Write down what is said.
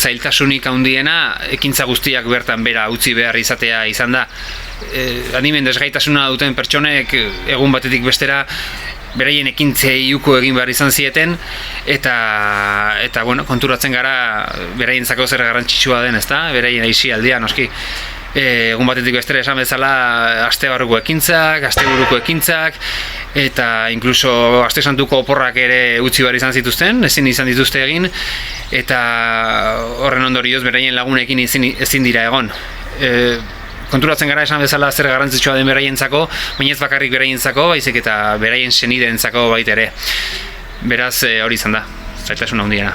zailtasunik handiena ekintza guztiak bertan bera utzi behar izatea izan da. Adimen desgaitasuna duten pertsonek egun batetik bestera beraien ekintzei uko egin behar izan zieten, eta bueno, konturatzen gara beraientzako zer garrantzitsua den, ezta? Beraien aisialdia noski. Egun batetik bestera esan bezala astebarruko ekintzak, asteburuko ekintzak, eta inkluso aste santuko oporrak ere utzi behar izan zituzten, ezin izan dituzte egin, eta horren ondorioz beraien lagunekin ezin dira egon. Konturatzen gara esan bezala zer garrantzitsua den beraientzako, baina ez bakarrik beraientzako, baizik eta beraien senideentzako baita ere. Beraz hori izan da, zailtasun handiena.